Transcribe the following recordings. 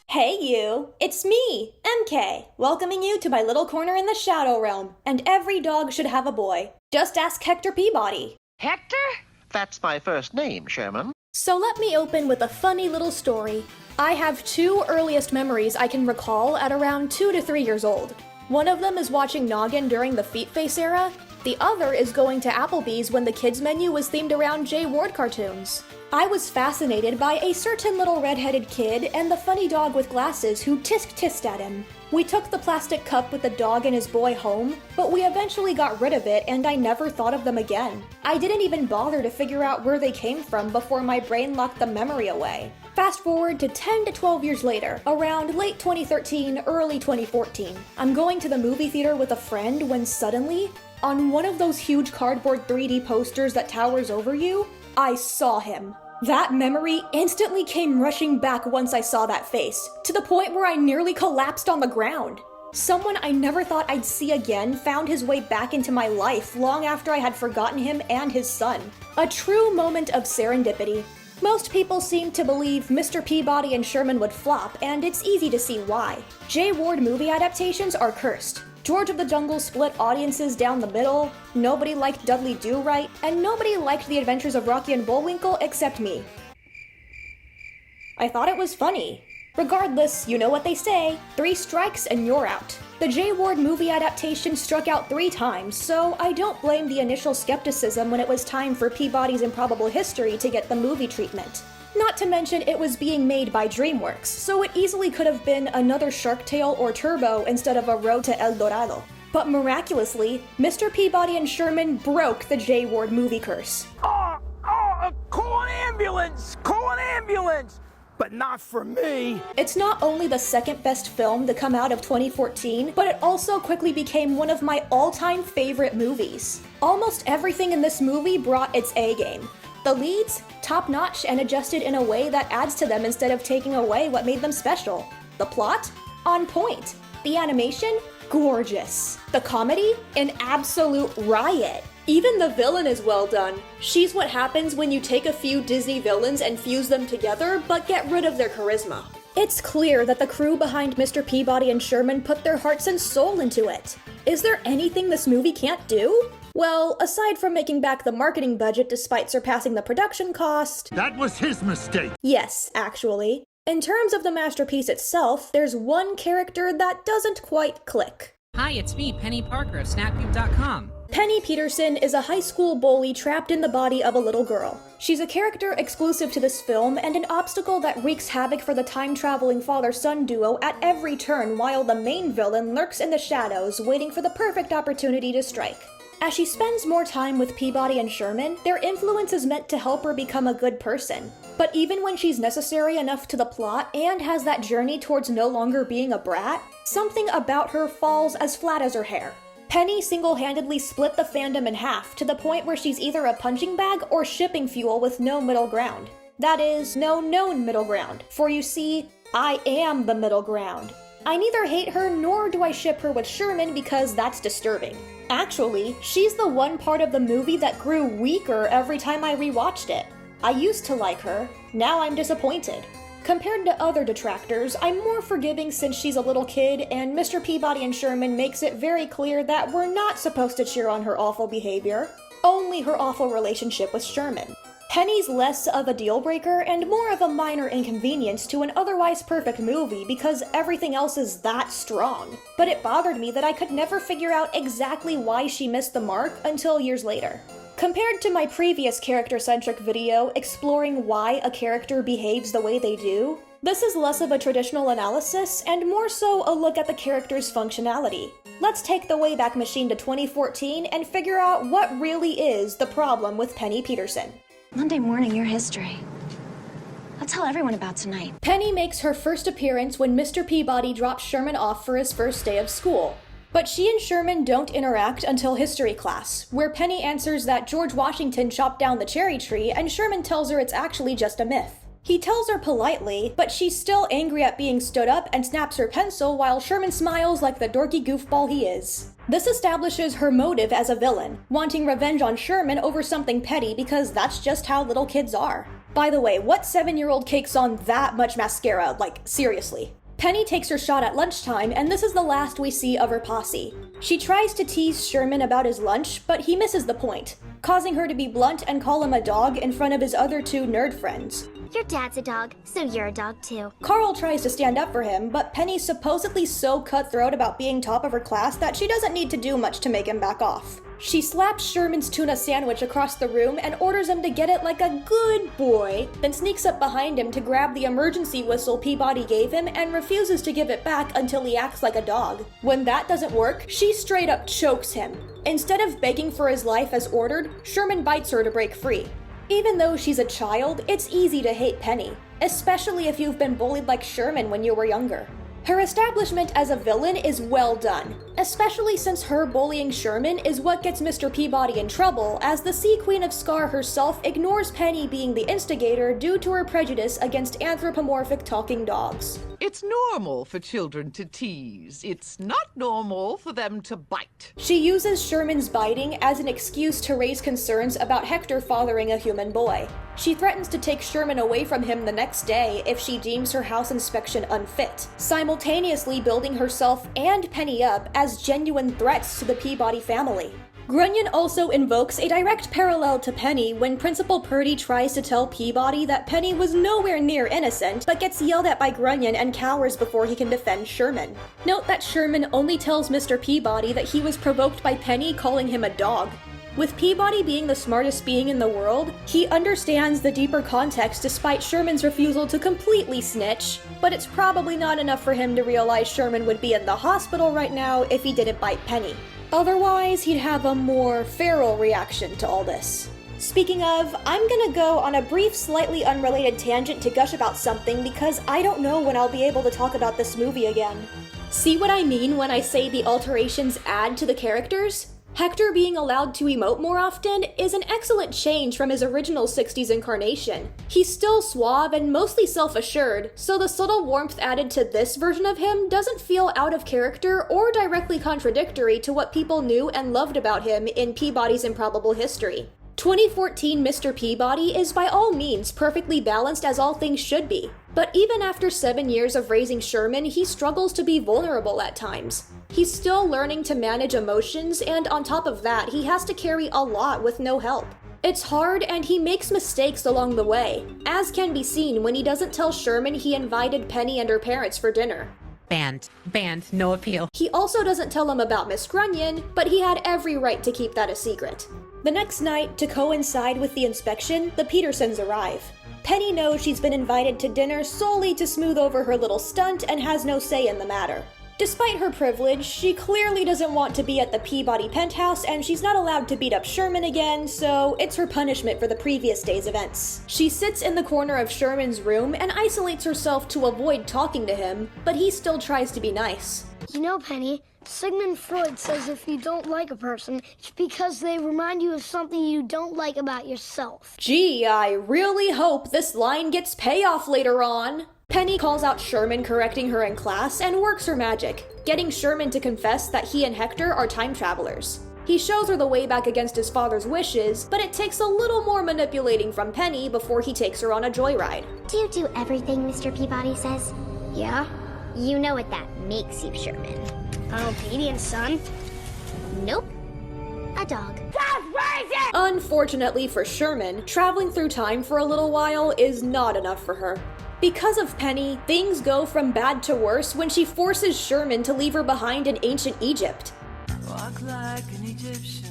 Hey you, it's me, MK, welcoming you to my little corner in the Shadow Realm, and every dog should have a boy. Just ask Hector Peabody. Hector? That's my first name, Sherman. So let me open with a funny little story. I have two earliest memories I can recall at around 2 to 3 years old. One of them is watching Noggin during the Feet Face era. The other is going to Applebee's when the kids menu was themed around Jay Ward cartoons. I was fascinated by a certain little red-headed kid and the funny dog with glasses who tisk-tissed at him. We took the plastic cup with the dog and his boy home, but we eventually got rid of it and I never thought of them again. I didn't even bother to figure out where they came from before my brain locked the memory away. Fast forward to 10 to 12 years later, around late 2013, early 2014. I'm going to the movie theater with a friend when suddenly, on one of those huge cardboard 3D posters that towers over you, I saw him. That memory instantly came rushing back once I saw that face, to the point where I nearly collapsed on the ground. Someone I never thought I'd see again found his way back into my life long after I had forgotten him and his son. A true moment of serendipity. Most people seem to believe Mr. Peabody and Sherman would flop, and it's easy to see why. Jay Ward movie adaptations are cursed. George of the Jungle split audiences down the middle, nobody liked Dudley Do-Right, and nobody liked The Adventures of Rocky and Bullwinkle except me. I thought it was funny. Regardless, you know what they say, 3 strikes and you're out. The Jay Ward movie adaptation struck out 3 times, so I don't blame the initial skepticism when it was time for Peabody's Improbable History to get the movie treatment. Not to mention it was being made by DreamWorks, so it easily could have been another Shark Tale or Turbo instead of a Road to El Dorado. But miraculously, Mr. Peabody and Sherman broke the Jay Ward movie curse. Call an ambulance! Call an ambulance! But not for me! It's not only the second best film to come out of 2014, but it also quickly became one of my all-time favorite movies. Almost everything in this movie brought its A-game. The leads, top-notch and adjusted in a way that adds to them instead of taking away what made them special. The plot? On point. The animation? Gorgeous. The comedy? An absolute riot. Even the villain is well done. She's what happens when you take a few Disney villains and fuse them together, but get rid of their charisma. It's clear that the crew behind Mr. Peabody and Sherman put their hearts and soul into it. Is there anything this movie can't do? Well, aside from making back the marketing budget despite surpassing the production cost... That was his mistake! Yes, actually. In terms of the masterpiece itself, there's one character that doesn't quite click. Hi, it's me, Penny Parker of Snapcube.com. Penny Peterson is a high school bully trapped in the body of a little girl. She's a character exclusive to this film and an obstacle that wreaks havoc for the time-traveling father-son duo at every turn while the main villain lurks in the shadows waiting for the perfect opportunity to strike. As she spends more time with Peabody and Sherman, their influence is meant to help her become a good person. But even when she's necessary enough to the plot and has that journey towards no longer being a brat, something about her falls as flat as her hair. Penny single-handedly split the fandom in half to the point where she's either a punching bag or shipping fuel with no middle ground. That is, no known middle ground, for you see, I am the middle ground. I neither hate her nor do I ship her with Sherman because that's disturbing. Actually, she's the one part of the movie that grew weaker every time I rewatched it. I used to like her, now I'm disappointed. Compared to other detractors, I'm more forgiving since she's a little kid, and Mr. Peabody and Sherman makes it very clear that we're not supposed to cheer on her awful behavior, only her awful relationship with Sherman. Penny's less of a deal breaker and more of a minor inconvenience to an otherwise perfect movie because everything else is that strong. But it bothered me that I could never figure out exactly why she missed the mark until years later. Compared to my previous character-centric video exploring why a character behaves the way they do, this is less of a traditional analysis and more so a look at the character's functionality. Let's take the Wayback Machine to 2014 and figure out what really is the problem with Penny Peterson. Monday morning, your history. I'll tell everyone about tonight. Penny makes her first appearance when Mr. Peabody drops Sherman off for his first day of school. But she and Sherman don't interact until history class, where Penny answers that George Washington chopped down the cherry tree and Sherman tells her it's actually just a myth. He tells her politely, but she's still angry at being stood up and snaps her pencil while Sherman smiles like the dorky goofball he is. This establishes her motive as a villain, wanting revenge on Sherman over something petty because that's just how little kids are. By the way, what 7-year-old cakes on that much mascara? Like, seriously. Penny takes her shot at lunchtime, and this is the last we see of her posse. She tries to tease Sherman about his lunch, but he misses the point, causing her to be blunt and call him a dog in front of his other 2 nerd friends. Your dad's a dog, so you're a dog too. Carl tries to stand up for him, but Penny's supposedly so cutthroat about being top of her class that she doesn't need to do much to make him back off. She slaps Sherman's tuna sandwich across the room and orders him to get it like a good boy, then sneaks up behind him to grab the emergency whistle Peabody gave him and refuses to give it back until he acts like a dog. When that doesn't work, she straight up chokes him. Instead of begging for his life as ordered, Sherman bites her to break free. Even though she's a child, it's easy to hate Penny, especially if you've been bullied like Sherman when you were younger. Her establishment as a villain is well done, especially since her bullying Sherman is what gets Mr. Peabody in trouble, as the Sea Queen of Scar herself ignores Penny being the instigator due to her prejudice against anthropomorphic talking dogs. It's normal for children to tease. It's not normal for them to bite. She uses Sherman's biting as an excuse to raise concerns about Hector fathering a human boy. She threatens to take Sherman away from him the next day if she deems her house inspection unfit, simultaneously building herself and Penny up as genuine threats to the Peabody family. Grunion also invokes a direct parallel to Penny when Principal Purdy tries to tell Peabody that Penny was nowhere near innocent, but gets yelled at by Grunion and cowers before he can defend Sherman. Note that Sherman only tells Mr. Peabody that he was provoked by Penny calling him a dog. With Peabody being the smartest being in the world, he understands the deeper context despite Sherman's refusal to completely snitch, but it's probably not enough for him to realize Sherman would be in the hospital right now if he didn't bite Penny. Otherwise, he'd have a more feral reaction to all this. Speaking of, I'm gonna go on a brief, slightly unrelated tangent to gush about something because I don't know when I'll be able to talk about this movie again. See what I mean when I say the alterations add to the characters? Hector being allowed to emote more often is an excellent change from his original 60s incarnation. He's still suave and mostly self-assured, so the subtle warmth added to this version of him doesn't feel out of character or directly contradictory to what people knew and loved about him in Peabody's improbable history. 2014 Mr. Peabody is by all means perfectly balanced as all things should be, but even after 7 years of raising Sherman, he struggles to be vulnerable at times. He's still learning to manage emotions, and on top of that, he has to carry a lot with no help. It's hard, and he makes mistakes along the way, as can be seen when he doesn't tell Sherman he invited Penny and her parents for dinner. Banned, no appeal. He also doesn't tell him about Miss Grunion, but he had every right to keep that a secret. The next night, to coincide with the inspection, the Petersons arrive. Penny knows she's been invited to dinner solely to smooth over her little stunt and has no say in the matter. Despite her privilege, she clearly doesn't want to be at the Peabody penthouse and she's not allowed to beat up Sherman again, so it's her punishment for the previous day's events. She sits in the corner of Sherman's room and isolates herself to avoid talking to him, but he still tries to be nice. You know, Penny, Sigmund Freud says if you don't like a person, it's because they remind you of something you don't like about yourself. Gee, I really hope this line gets payoff later on. Penny calls out Sherman correcting her in class and works her magic, getting Sherman to confess that he and Hector are time travelers. He shows her the way back against his father's wishes, but it takes a little more manipulating from Penny before he takes her on a joyride. Do you do everything Mr. Peabody says? Yeah? You know what that makes you, Sherman. An obedient son? Nope. A dog. Unfortunately for Sherman, traveling through time for a little while is not enough for her. Because of Penny, things go from bad to worse when she forces Sherman to leave her behind in ancient Egypt. Walk like an Egyptian.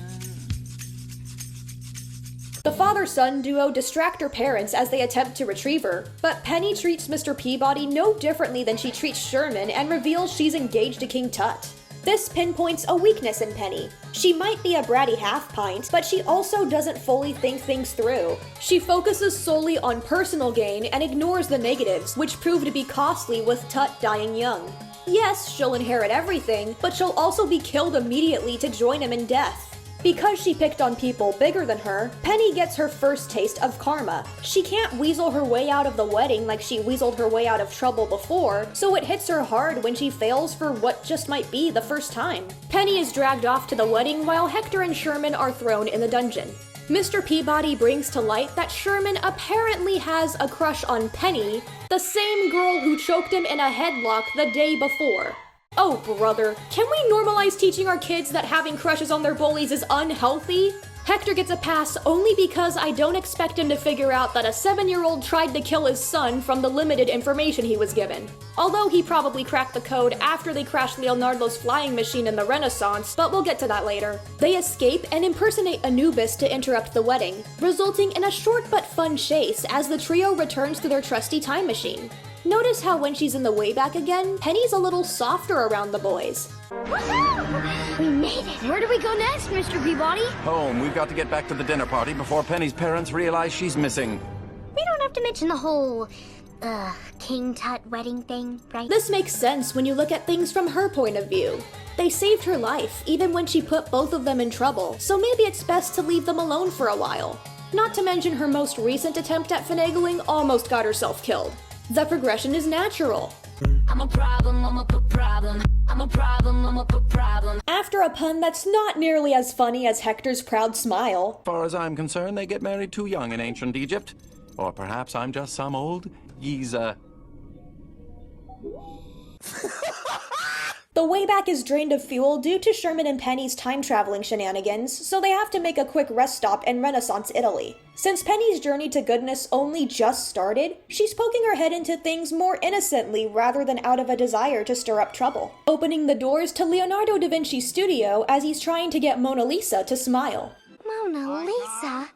The father-son duo distract her parents as they attempt to retrieve her, but Penny treats Mr. Peabody no differently than she treats Sherman and reveals she's engaged to King Tut. This pinpoints a weakness in Penny. She might be a bratty half-pint, but she also doesn't fully think things through. She focuses solely on personal gain and ignores the negatives, which prove to be costly with Tut dying young. Yes, she'll inherit everything, but she'll also be killed immediately to join him in death. Because she picked on people bigger than her, Penny gets her first taste of karma. She can't weasel her way out of the wedding like she weaseled her way out of trouble before, so it hits her hard when she fails for what just might be the first time. Penny is dragged off to the wedding while Hector and Sherman are thrown in the dungeon. Mr. Peabody brings to light that Sherman apparently has a crush on Penny, the same girl who choked him in a headlock the day before. Oh brother, can we normalize teaching our kids that having crushes on their bullies is unhealthy? Hector gets a pass only because I don't expect him to figure out that a 7-year-old tried to kill his son from the limited information he was given. Although he probably cracked the code after they crashed Leonardo's flying machine in the Renaissance, but we'll get to that later. They escape and impersonate Anubis to interrupt the wedding, resulting in a short but fun chase as the trio returns to their trusty time machine. Notice how when she's in the Wayback again, Penny's a little softer around the boys. Woohoo! We made it! Where do we go next, Mr. Peabody? Home. We've got to get back to the dinner party before Penny's parents realize she's missing. We don't have to mention the whole, King Tut wedding thing, right? This makes sense when you look at things from her point of view. They saved her life, even when she put both of them in trouble, so maybe it's best to leave them alone for a while. Not to mention her most recent attempt at finagling almost got herself killed. The progression is natural. I'm a problem, I'm a problem. I'm a problem, I'm a problem. After a pun that's not nearly as funny as Hector's proud smile. As far as I'm concerned, they get married too young in ancient Egypt. Or perhaps I'm just some old geezer. The Wayback is drained of fuel due to Sherman and Penny's time-traveling shenanigans, so they have to make a quick rest stop in Renaissance Italy. Since Penny's journey to goodness only just started, she's poking her head into things more innocently rather than out of a desire to stir up trouble, opening the doors to Leonardo da Vinci's studio as he's trying to get Mona Lisa to smile. Mona Lisa?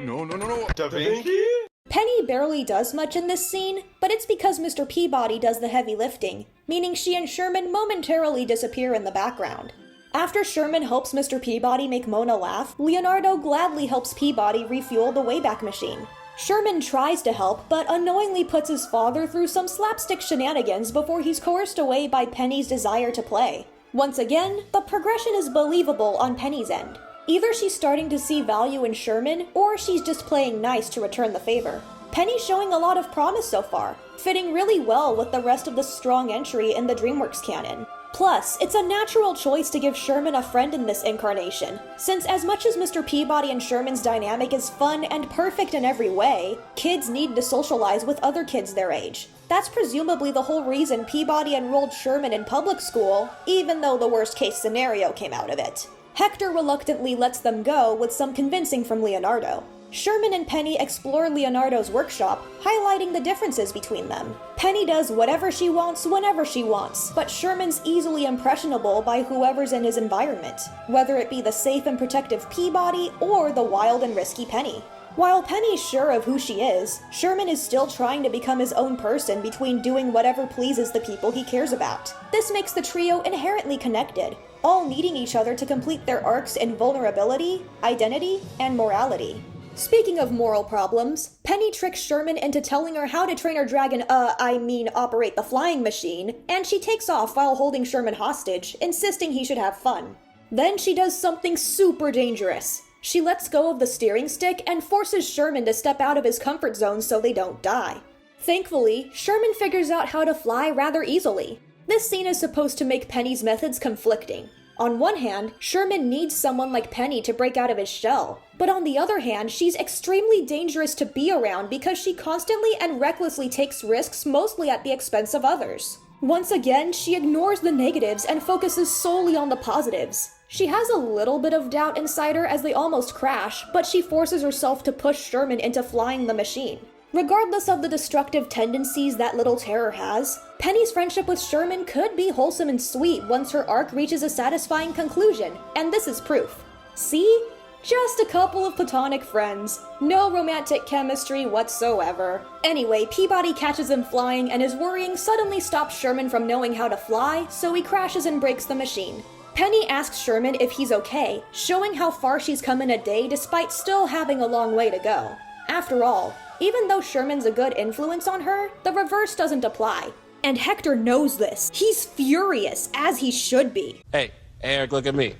No. Da Vinci? Penny barely does much in this scene, but it's because Mr. Peabody does the heavy lifting, meaning she and Sherman momentarily disappear in the background. After Sherman helps Mr. Peabody make Mona laugh, Leonardo gladly helps Peabody refuel the Wayback Machine. Sherman tries to help, but unknowingly puts his father through some slapstick shenanigans before he's coerced away by Penny's desire to play. Once again, the progression is believable on Penny's end. Either she's starting to see value in Sherman, or she's just playing nice to return the favor. Penny's showing a lot of promise so far, fitting really well with the rest of the strong entry in the DreamWorks canon. Plus, it's a natural choice to give Sherman a friend in this incarnation, since as much as Mr. Peabody and Sherman's dynamic is fun and perfect in every way, kids need to socialize with other kids their age. That's presumably the whole reason Peabody enrolled Sherman in public school, even though the worst case scenario came out of it. Hector reluctantly lets them go with some convincing from Leonardo. Sherman and Penny explore Leonardo's workshop, highlighting the differences between them. Penny does whatever she wants whenever she wants, but Sherman's easily impressionable by whoever's in his environment, whether it be the safe and protective Peabody or the wild and risky Penny. While Penny's sure of who she is, Sherman is still trying to become his own person between doing whatever pleases the people he cares about. This makes the trio inherently connected, all needing each other to complete their arcs in vulnerability, identity, and morality. Speaking of moral problems, Penny tricks Sherman into telling her how to train her dragon, operate the flying machine, and she takes off while holding Sherman hostage, insisting he should have fun. Then she does something super dangerous. She lets go of the steering stick and forces Sherman to step out of his comfort zone so they don't die. Thankfully, Sherman figures out how to fly rather easily. This scene is supposed to make Penny's methods conflicting. On one hand, Sherman needs someone like Penny to break out of his shell, but on the other hand, she's extremely dangerous to be around because she constantly and recklessly takes risks mostly at the expense of others. Once again, she ignores the negatives and focuses solely on the positives. She has a little bit of doubt inside her as they almost crash, but she forces herself to push Sherman into flying the machine. Regardless of the destructive tendencies that little terror has, Penny's friendship with Sherman could be wholesome and sweet once her arc reaches a satisfying conclusion, and this is proof. See? Just a couple of platonic friends. No romantic chemistry whatsoever. Anyway, Peabody catches him flying and his worrying suddenly stops Sherman from knowing how to fly, so he crashes and breaks the machine. Penny asks Sherman if he's okay, showing how far she's come in a day despite still having a long way to go. After all, even though Sherman's a good influence on her, the reverse doesn't apply. And Hector knows this. He's furious, as he should be. Hey, Eric, look at me.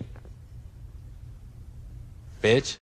Bitch.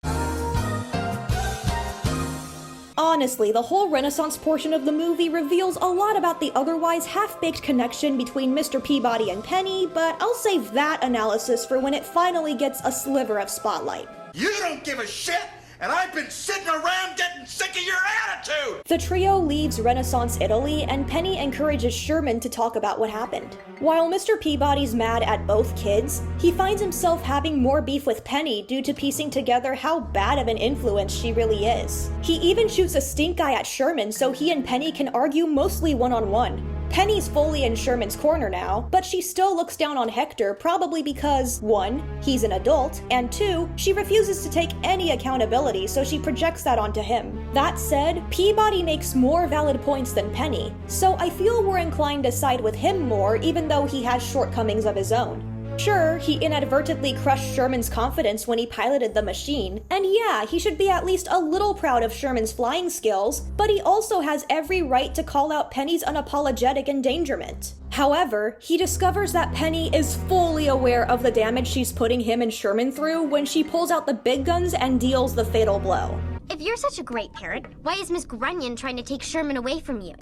Honestly, the whole Renaissance portion of the movie reveals a lot about the otherwise half-baked connection between Mr. Peabody and Penny, but I'll save that analysis for when it finally gets a sliver of spotlight. You don't give a shit, and I've been sitting around getting sick of your attitude! The trio leaves Renaissance Italy, and Penny encourages Sherman to talk about what happened. While Mr. Peabody's mad at both kids, he finds himself having more beef with Penny due to piecing together how bad of an influence she really is. He even shoots a stink eye at Sherman so he and Penny can argue mostly one-on-one. Penny's fully in Sherman's corner now, but she still looks down on Hector probably because 1, he's an adult, and 2, she refuses to take any accountability, so she projects that onto him. That said, Peabody makes more valid points than Penny, so I feel we're inclined to side with him more even though he has shortcomings of his own. Sure, he inadvertently crushed Sherman's confidence when he piloted the machine, and yeah, he should be at least a little proud of Sherman's flying skills, but he also has every right to call out Penny's unapologetic endangerment. However, he discovers that Penny is fully aware of the damage she's putting him and Sherman through when she pulls out the big guns and deals the fatal blow. If you're such a great parent, why is Miss Grunion trying to take Sherman away from you?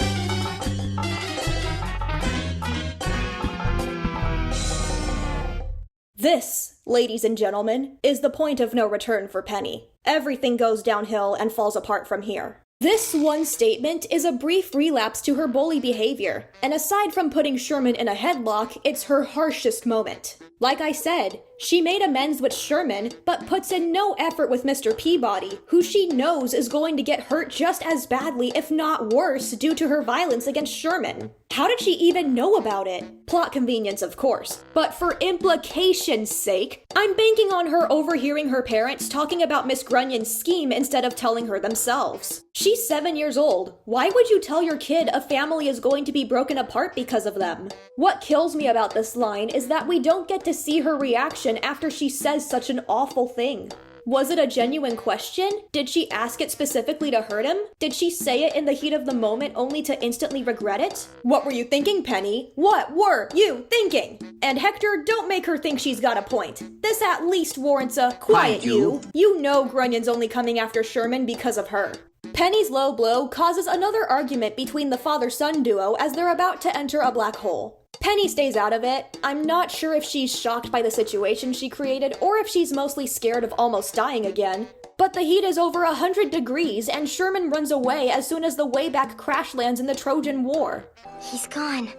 This, ladies and gentlemen, is the point of no return for Penny. Everything goes downhill and falls apart from here. This one statement is a brief relapse to her bully behavior, and aside from putting Sherman in a headlock, it's her harshest moment. Like I said, she made amends with Sherman, but puts in no effort with Mr. Peabody, who she knows is going to get hurt just as badly, if not worse, due to her violence against Sherman. How did she even know about it? Plot convenience, of course. But for implication's sake, I'm banking on her overhearing her parents talking about Miss Grunion's scheme instead of telling her themselves. She's 7 years old. Why would you tell your kid a family is going to be broken apart because of them? What kills me about this line is that we don't get to see her reaction after she says such an awful thing. Was it a genuine question? Did she ask it specifically to hurt him? Did she say it in the heat of the moment only to instantly regret it? What were you thinking, Penny? What were you thinking? And Hector, don't make her think she's got a point. This at least warrants a quiet you. You know Grunion's only coming after Sherman because of her. Penny's low blow causes another argument between the father-son duo as they're about to enter a black hole. Penny stays out of it. I'm not sure if she's shocked by the situation she created or if she's mostly scared of almost dying again. But the heat is over 100 degrees and Sherman runs away as soon as the Wayback crash lands in the Trojan War. He's gone.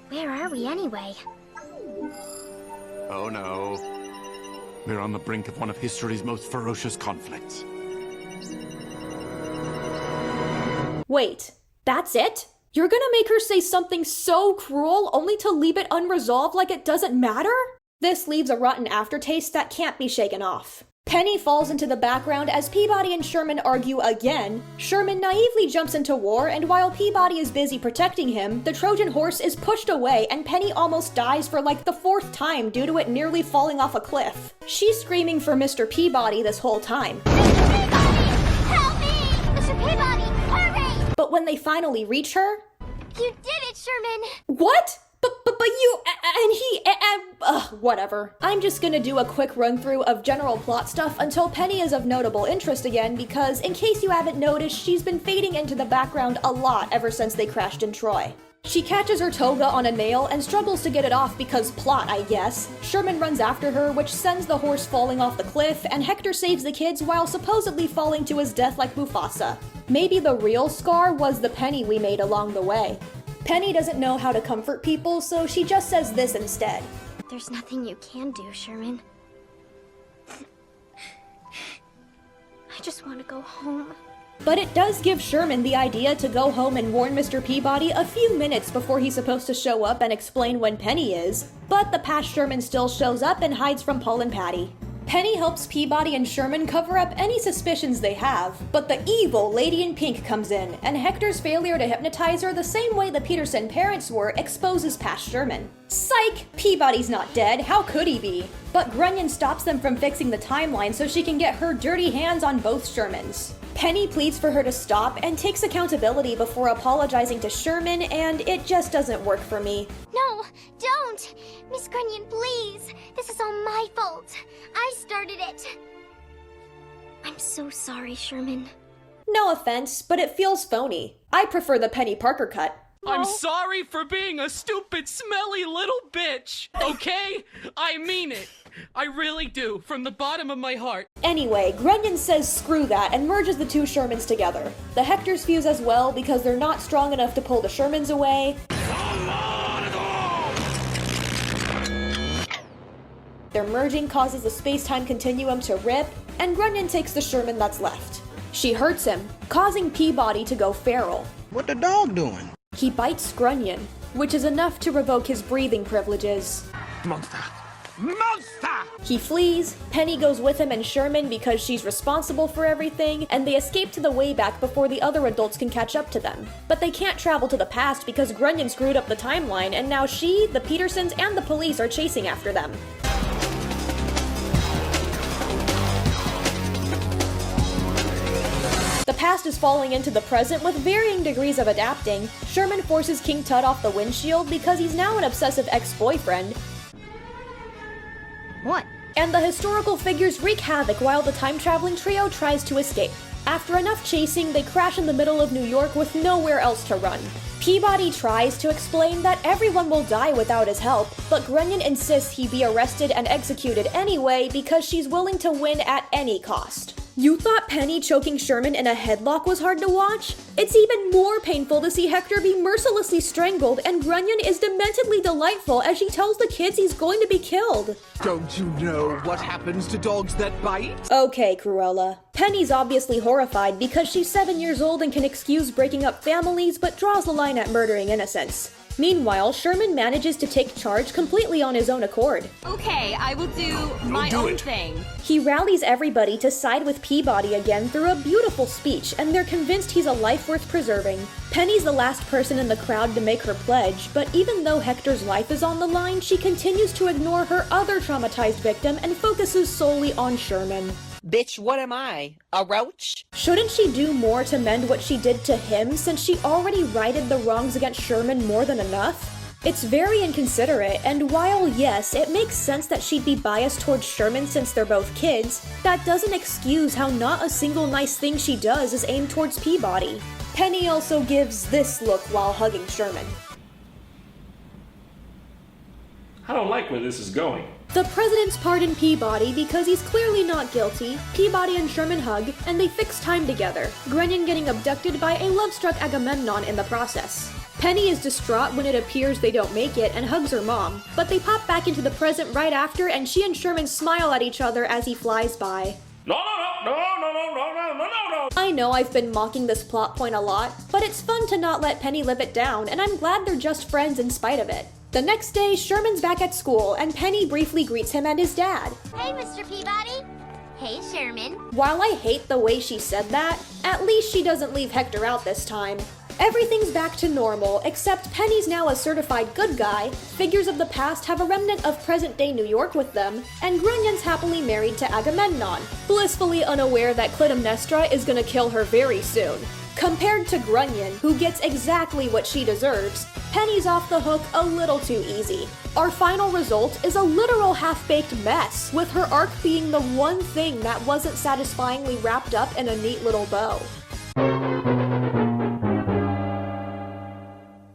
Where are we anyway? Oh no. We're on the brink of one of history's most ferocious conflicts. Wait, that's it? You're gonna make her say something so cruel only to leave it unresolved like it doesn't matter? This leaves a rotten aftertaste that can't be shaken off. Penny falls into the background as Peabody and Sherman argue again. Sherman naively jumps into war, and while Peabody is busy protecting him, the Trojan horse is pushed away and Penny almost dies for like the 4th time due to it nearly falling off a cliff. She's screaming for Mr. Peabody this whole time. Mr. Peabody! Help me! Mr. Peabody, hurry! But when they finally reach her... You did it, Sherman! What? But you, and he, whatever. I'm just gonna do a quick run-through of general plot stuff until Penny is of notable interest again, because in case you haven't noticed, she's been fading into the background a lot ever since they crashed in Troy. She catches her toga on a nail and struggles to get it off because plot, I guess. Sherman runs after her, which sends the horse falling off the cliff, and Hector saves the kids while supposedly falling to his death like Mufasa. Maybe the real scar was the Penny we made along the way. Penny doesn't know how to comfort people, so she just says this instead. There's nothing you can do, Sherman. I just want to go home. But it does give Sherman the idea to go home and warn Mr. Peabody a few minutes before he's supposed to show up and explain when Penny is. But the past Sherman still shows up and hides from Paul and Patty. Penny helps Peabody and Sherman cover up any suspicions they have, but the evil Lady in Pink comes in, and Hector's failure to hypnotize her the same way the Peterson parents were exposes past Sherman. Psych! Peabody's not dead, how could he be? But Grunion stops them from fixing the timeline so she can get her dirty hands on both Shermans. Penny pleads for her to stop and takes accountability before apologizing to Sherman, and it just doesn't work for me. No, don't! Miss Grunion, please! This is all my fault. I started it. I'm so sorry, Sherman. No offense, but it feels phony. I prefer the Penny Parker cut. I'm sorry for being a stupid, smelly little bitch, okay? I mean it. I really do, from the bottom of my heart. Anyway, Grunion says screw that and merges the two Shermans together. The Hectors fuse as well because they're not strong enough to pull the Shermans away. Their merging causes the space-time continuum to rip, and Grunion takes the Sherman that's left. She hurts him, causing Peabody to go feral. What the dog doing? He bites Grunion, which is enough to revoke his breathing privileges. Monster! Monster! He flees, Penny goes with him and Sherman because she's responsible for everything, and they escape to the Wayback before the other adults can catch up to them. But they can't travel to the past because Grunion screwed up the timeline, and now she, the Petersons, and the police are chasing after them. The past is falling into the present with varying degrees of adapting. Sherman forces King Tut off the windshield because he's now an obsessive ex-boyfriend. What? And the historical figures wreak havoc while the time-traveling trio tries to escape. After enough chasing, they crash in the middle of New York with nowhere else to run. Peabody tries to explain that everyone will die without his help, but Grunion insists he be arrested and executed anyway because she's willing to win at any cost. You thought Penny choking Sherman in a headlock was hard to watch? It's even more painful to see Hector be mercilessly strangled, and Grunion is dementedly delightful as she tells the kids he's going to be killed. Don't you know what happens to dogs that bite? Okay, Cruella. Penny's obviously horrified because she's 7 years old and can excuse breaking up families, but draws the line at murdering innocents. Meanwhile, Sherman manages to take charge completely on his own accord. Okay, I will do my own thing. He rallies everybody to side with Peabody again through a beautiful speech, and they're convinced he's a life worth preserving. Penny's the last person in the crowd to make her pledge, but even though Hector's life is on the line, she continues to ignore her other traumatized victim and focuses solely on Sherman. Bitch, what am I? A roach? Shouldn't she do more to mend what she did to him since she already righted the wrongs against Sherman more than enough? It's very inconsiderate, and while yes, it makes sense that she'd be biased towards Sherman since they're both kids, that doesn't excuse how not a single nice thing she does is aimed towards Peabody. Penny also gives this look while hugging Sherman. I don't like where this is going. The president's pardoned Peabody because he's clearly not guilty. Peabody and Sherman hug, and they fix time together, Grunion getting abducted by a love-struck Agamemnon in the process. Penny is distraught when it appears they don't make it and hugs her mom, but they pop back into the present right after, and she and Sherman smile at each other as he flies by. No. I know I've been mocking this plot point a lot, but it's fun to not let Penny live it down, and I'm glad they're just friends in spite of it. The next day, Sherman's back at school, and Penny briefly greets him and his dad. Hey, Mr. Peabody. Hey, Sherman. While I hate the way she said that, at least she doesn't leave Hector out this time. Everything's back to normal, except Penny's now a certified good guy, figures of the past have a remnant of present-day New York with them, and Grunion's happily married to Agamemnon, blissfully unaware that Clytemnestra is gonna kill her very soon. Compared to Grunion, who gets exactly what she deserves, Penny's off the hook a little too easy. Our final result is a literal half-baked mess, with her arc being the one thing that wasn't satisfyingly wrapped up in a neat little bow.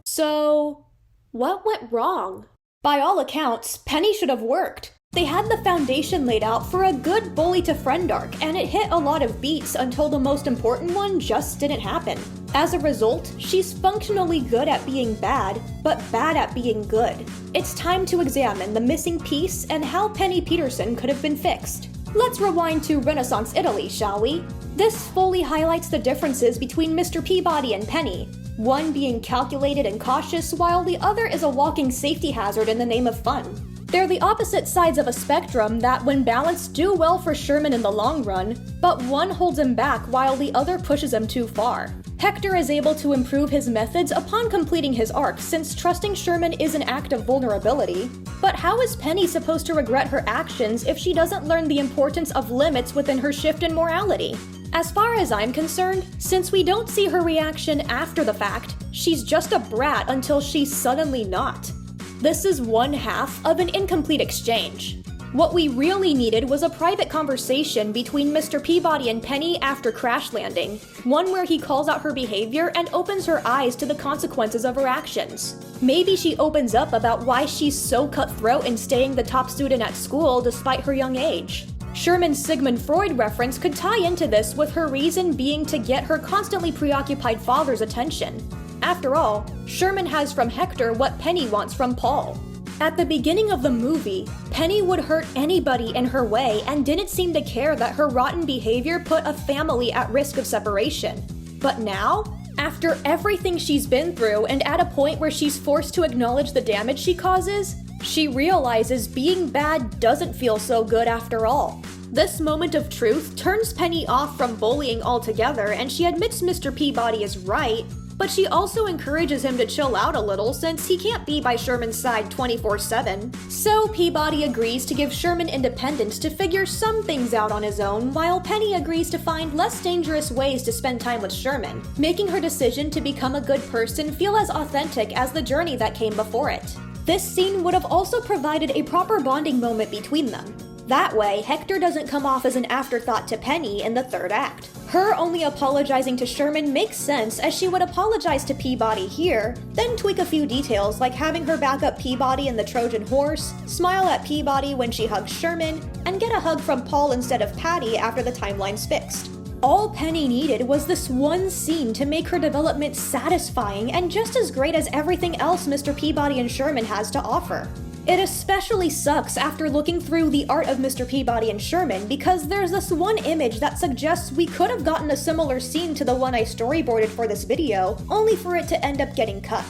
So, what went wrong? By all accounts, Penny should have worked. They had the foundation laid out for a good bully-to-friend arc, and it hit a lot of beats until the most important one just didn't happen. As a result, she's functionally good at being bad, but bad at being good. It's time to examine the missing piece and how Penny Peterson could have been fixed. Let's rewind to Renaissance Italy, shall we? This fully highlights the differences between Mr. Peabody and Penny, one being calculated and cautious while the other is a walking safety hazard in the name of fun. They're the opposite sides of a spectrum that, when balanced, do well for Sherman in the long run, but one holds him back while the other pushes him too far. Hector is able to improve his methods upon completing his arc, since trusting Sherman is an act of vulnerability. But how is Penny supposed to regret her actions if she doesn't learn the importance of limits within her shift in morality? As far as I'm concerned, since we don't see her reaction after the fact, she's just a brat until she's suddenly not. This is one half of an incomplete exchange. What we really needed was a private conversation between Mr. Peabody and Penny after crash landing, one where he calls out her behavior and opens her eyes to the consequences of her actions. Maybe she opens up about why she's so cutthroat in staying the top student at school despite her young age. Sherman's Sigmund Freud reference could tie into this, with her reason being to get her constantly preoccupied father's attention. After all, Sherman has from Hector what Penny wants from Paul. At the beginning of the movie, Penny would hurt anybody in her way and didn't seem to care that her rotten behavior put a family at risk of separation. But now, after everything she's been through and at a point where she's forced to acknowledge the damage she causes, she realizes being bad doesn't feel so good after all. This moment of truth turns Penny off from bullying altogether, and she admits Mr. Peabody is right, but she also encourages him to chill out a little since he can't be by Sherman's side 24/7. So Peabody agrees to give Sherman independence to figure some things out on his own, while Penny agrees to find less dangerous ways to spend time with Sherman, making her decision to become a good person feel as authentic as the journey that came before it. This scene would have also provided a proper bonding moment between them. That way, Hector doesn't come off as an afterthought to Penny in the third act. Her only apologizing to Sherman makes sense, as she would apologize to Peabody here, then tweak a few details like having her back up Peabody in the Trojan horse, smile at Peabody when she hugs Sherman, and get a hug from Paul instead of Patty after the timeline's fixed. All Penny needed was this one scene to make her development satisfying and just as great as everything else Mr. Peabody and Sherman has to offer. It especially sucks after looking through The Art of Mr. Peabody and Sherman, because there's this one image that suggests we could have gotten a similar scene to the one I storyboarded for this video, only for it to end up getting cut.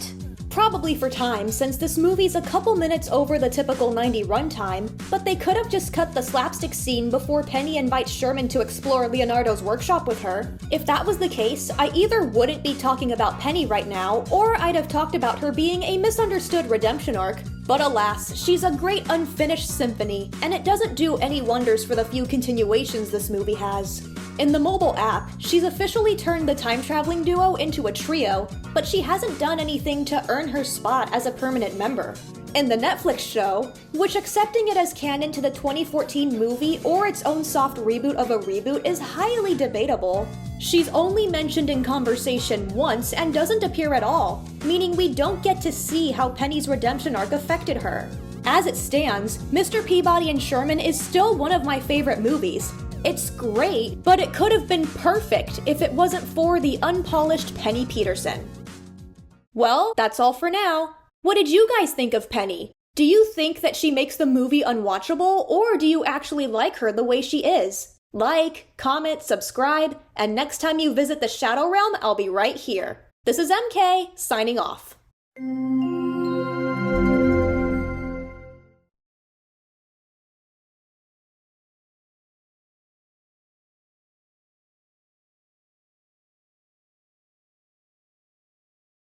Probably for time, since this movie's a couple minutes over the typical 90 runtime, but they could have just cut the slapstick scene before Penny invites Sherman to explore Leonardo's workshop with her. If that was the case, I either wouldn't be talking about Penny right now, or I'd have talked about her being a misunderstood redemption arc. But alas, she's a great unfinished symphony, and it doesn't do any wonders for the few continuations this movie has. In the mobile app, she's officially turned the time-traveling duo into a trio, but she hasn't done anything to earn her spot as a permanent member. In the Netflix show, which accepting it as canon to the 2014 movie or its own soft reboot of a reboot is highly debatable, she's only mentioned in conversation once and doesn't appear at all, meaning we don't get to see how Penny's redemption arc affected her. As it stands, Mr. Peabody and Sherman is still one of my favorite movies. It's great, but it could have been perfect if it wasn't for the unpolished Penny Peterson. Well, that's all for now. What did you guys think of Penny? Do you think that she makes the movie unwatchable, or do you actually like her the way she is? Like, comment, subscribe, and next time you visit the Shadow Realm, I'll be right here. This is MK, signing off.